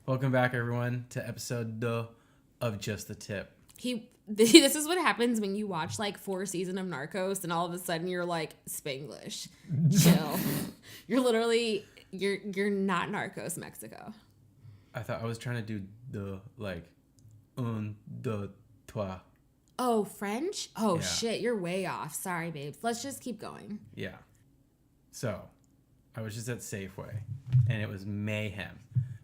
Welcome back, everyone, to episode 2 of Just the Tip. This is what happens when you watch like 4 seasons of Narcos and all of a sudden you're like, Spanglish. Chill. You're literally, you're not Narcos Mexico. I thought I was trying to do the, like, un, deux, trois. Oh, French? Oh, Yeah. shit, you're way off. Sorry, babes. Let's just keep going. Yeah. So, I was just at Safeway, and it was mayhem.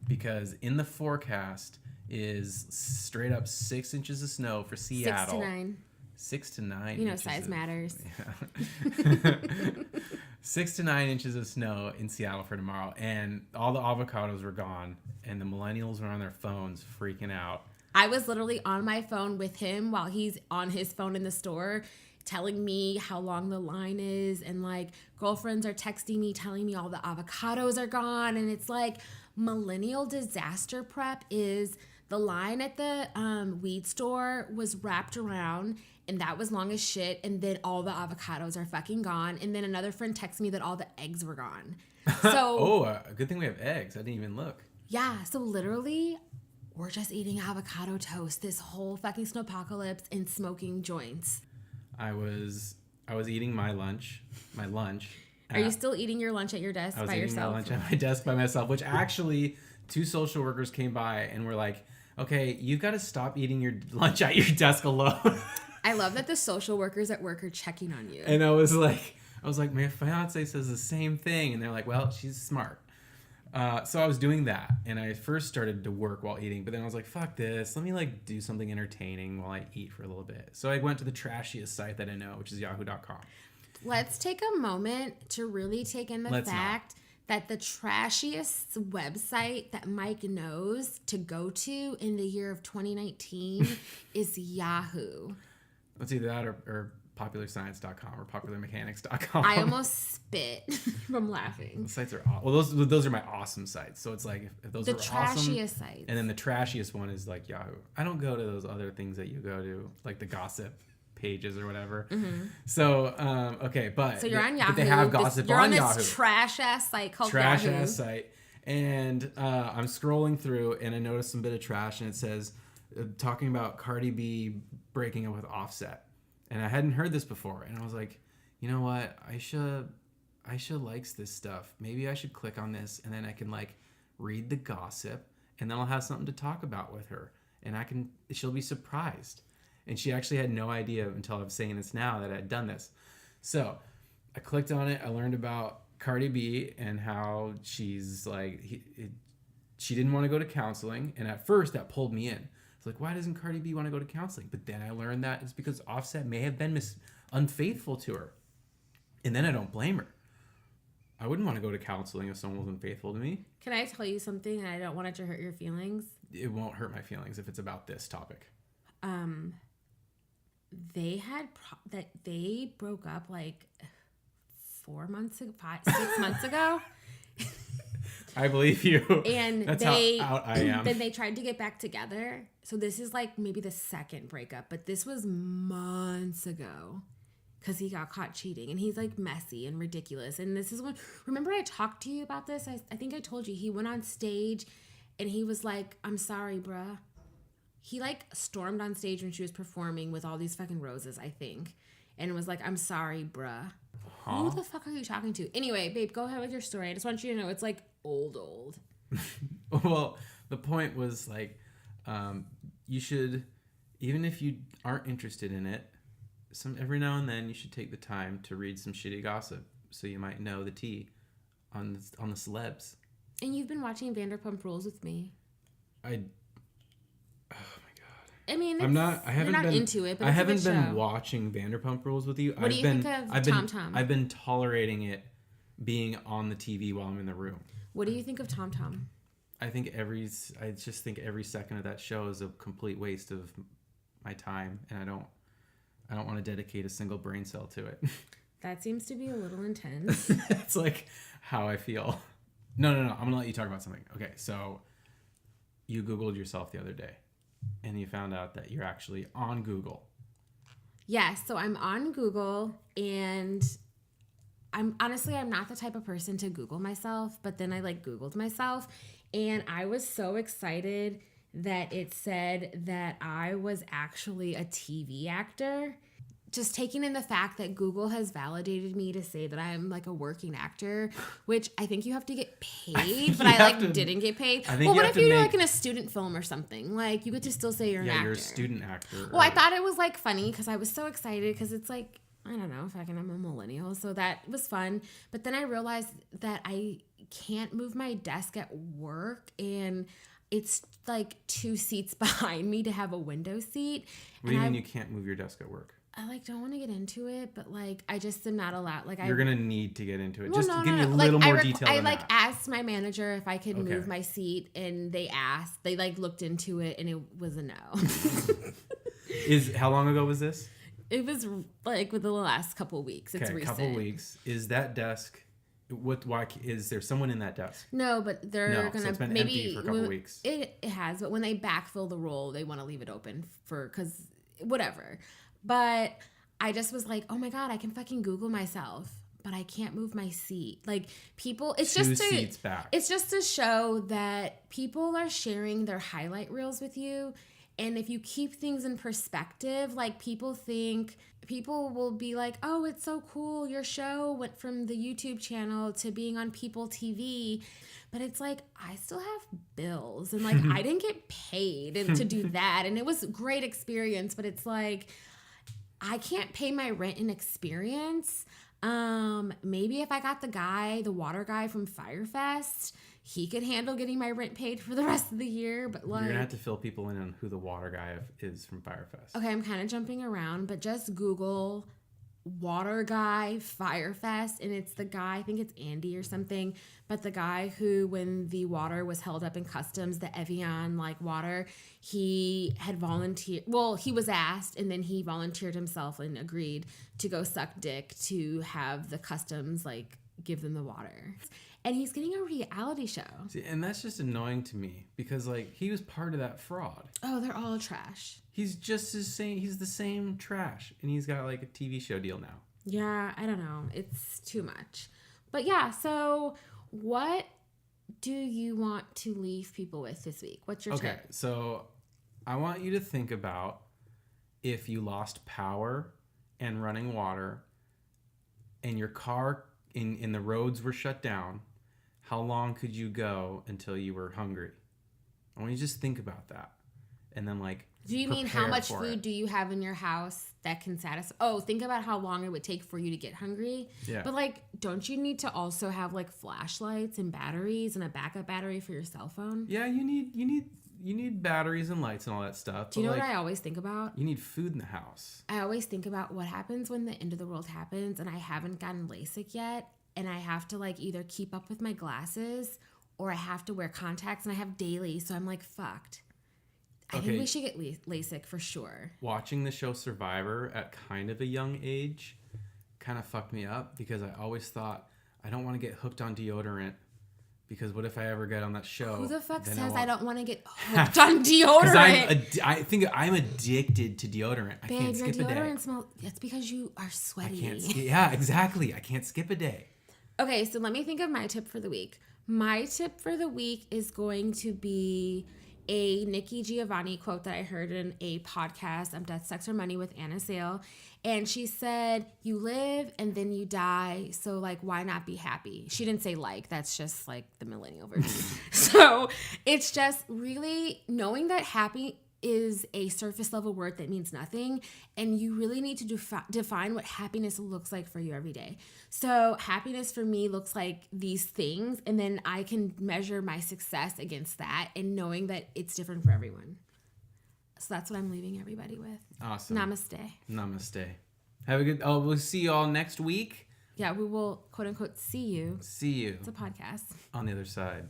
Because in the forecast is straight up 6 inches of snow for Seattle. 6 to 9. 6 to 9 You know, inches size matters. Yeah. 6 to 9 inches of snow in Seattle for tomorrow. And all the avocados were gone. And the millennials were on their phones freaking out. I was literally on my phone with him while he's on his phone in the store telling me how long the line is. And like girlfriends are texting me telling me all the avocados are gone. And it's like millennial disaster prep is the line at the weed store was wrapped around and that was long as shit. And then all the avocados are fucking gone. And then another friend texted me that all the eggs were gone. So good thing we have eggs. I didn't even look. Yeah, so literally we're just eating avocado toast this whole fucking snowpocalypse and smoking joints. I was eating my lunch. Are you still eating your lunch at your desk by yourself? I was eating my lunch at my desk by myself, which actually 2 social workers came by and were like, okay, you've got to stop eating your lunch at your desk alone. I love that the social workers at work are checking on you. And I was like, my fiance says the same thing. And they're like, well, she's smart. So I was doing that. And I first started to work while eating. But then I was like, fuck this. Let me like do something entertaining while I eat for a little bit. So I went to the trashiest site that I know, which is yahoo.com. Let's take a moment to really take in the fact that the trashiest website that Mike knows to go to in the year of 2019 is Yahoo. It's either that or popularscience.com or popularmechanics.com. I almost spit from laughing. The sites are awesome. Well, those are my awesome sites. So it's like if those are awesome. The trashiest sites. And then the trashiest one is like Yahoo. I don't go to those other things that you go to, like the gossip pages or whatever. Mm-hmm. So, okay, but so you're on Yahoo. But they have gossip you're on Yahoo. This trash ass site called trash Yahoo. Ass site. And I'm scrolling through and I noticed some bit of trash and it says talking about Cardi B breaking up with Offset. And I hadn't heard this before. And I was like, you know what? Aisha likes this stuff. Maybe I should click on this and then I can like read the gossip and then I'll have something to talk about with her. And she'll be surprised. And she actually had no idea until I'm saying this now that I had done this. So I clicked on it. I learned about Cardi B and how she's like, she didn't want to go to counseling. And at first that pulled me in. It's like, why doesn't Cardi B want to go to counseling? But then I learned that it's because Offset may have been unfaithful to her. And then I don't blame her. I wouldn't want to go to counseling if someone was unfaithful to me. Can I tell you something and I don't want it to hurt your feelings? It won't hurt my feelings if it's about this topic. They broke up like 6 months ago. I believe you. And that's how out I am. Then they tried to get back together. So this is like maybe the second breakup, but this was months ago because he got caught cheating and he's like messy and ridiculous. And this is when, remember I talked to you about this? I think I told you he went on stage and he was like, I'm sorry, bruh. He like stormed on stage when she was performing with all these fucking roses, I think. And it was like, I'm sorry, bruh. Huh? Who the fuck are you talking to? Anyway, babe, go ahead with your story. I just want you to know it's like old. Well, the point was like, you should, even if you aren't interested in it, every now and then you should take the time to read some shitty gossip so you might know the tea on the celebs. And you've been watching Vanderpump Rules with me. Oh my god. I mean, I haven't been into it, but I haven't been watching Vanderpump Rules with you. What do you think of Tom Tom? I've been tolerating it being on the TV while I'm in the room. What do you think of Tom Tom? I just think every second of that show is a complete waste of my time, and I don't want to dedicate a single brain cell to it. That seems to be a little intense. It's like how I feel. No. I'm going to let you talk about something. Okay, so you Googled yourself the other day, and you found out that you're actually on Google. Yes, so I'm on Google, and I'm not the type of person to Google myself, but then I like Googled myself, And I was so excited that it said that I was actually a TV actor. Just taking in the fact that Google has validated me to say that I'm like a working actor, which I think you have to get paid, but I like didn't get paid. Well, what if you're like in a student film or something? Like you get to still say you're an actor. Yeah, you're a student actor. Well, I thought it was like funny because I was so excited because it's like, I don't know, fucking I'm a millennial, so that was fun. But then I realized that I can't move my desk at work, and it's like 2 seats behind me to have a window seat. What do you mean you can't move your desk at work? I like don't want to get into it, but like I just am not allowed. Like you're gonna need to get into it. Well, just no, give me a like, little more detail. I than like that. asked my manager if I could move my seat, and they asked. They like looked into it, and it was a no. How long ago was this? It was like within the last couple of weeks. It's recent. Couple weeks. Is that desk? Why is there someone in that desk? No, but they're gonna so it's been maybe empty for a couple weeks. It has, but when they backfill the role, they want to leave it open because whatever. But I just was like, oh my God, I can fucking Google myself, but I can't move my seat. Like people, it's just seats back. It's just to show that people are sharing their highlight reels with you. And if you keep things in perspective, like people will be like, oh, it's so cool. Your show went from the YouTube channel to being on People TV. But it's like, I still have bills and like, I didn't get paid to do that. And it was a great experience, but it's like, I can't pay my rent and experience. Maybe if I got the water guy from Firefest, he could handle getting my rent paid for the rest of the year. But like, you're gonna have to fill people in on who the water guy is from Firefest. Okay, I'm kind of jumping around, but just Google water guy Firefest, and it's the guy, I think it's Andy or something, but the guy who, when the water was held up in customs, the Evian like water, he had volunteered. Well, he was asked, and then he volunteered himself and agreed to go suck dick to have the customs like give them the water. And he's getting a reality show. See, and that's just annoying to me because like he was part of that fraud. Oh, they're all trash. He's just as same. He's the same trash, and he's got like a TV show deal now. Yeah, I don't know. It's too much. But yeah, so what do you want to leave people with this week? What's your tip? Okay, so I want you to think about if you lost power and running water, and your car in the roads were shut down. How long could you go until you were hungry? I want you to just think about that. And then like, do you mean how much food do you have in your house that can satisfy? Oh, think about how long it would take for you to get hungry. Yeah. But like, don't you need to also have like flashlights and batteries and a backup battery for your cell phone? Yeah, you need batteries and lights and all that stuff. Do you know what I always think about? You need food in the house. I always think about what happens when the end of the world happens and I haven't gotten LASIK yet. And I have to like either keep up with my glasses or I have to wear contacts, and I have daily. So I'm like, fucked. I think we should get LASIK for sure. Watching the show Survivor at kind of a young age kind of fucked me up because I always thought I don't want to get hooked on deodorant because what if I ever get on that show? Who the fuck says I don't want to get hooked on deodorant? I think I'm addicted to deodorant. I can't skip a day. Your deodorant smells. That's because you are sweaty. Yeah, exactly. I can't skip a day. Okay, so let me think of my tip for the week. My tip for the week is going to be a Nikki Giovanni quote that I heard in a podcast, Death, Sex, or Money with Anna Sale. And she said, you live and then you die. So like, why not be happy? She didn't say like, that's just like the millennial version. So it's just really knowing that happy is a surface level word that means nothing, and you really need to define what happiness looks like for you every day. So happiness for me looks like these things, and then I can measure my success against that, and knowing that it's different for everyone. So that's what I'm leaving everybody with. Awesome. Namaste. Have a good. Oh, we'll see you all next week. Yeah, we will quote unquote see you. See you. It's a podcast. On the other side.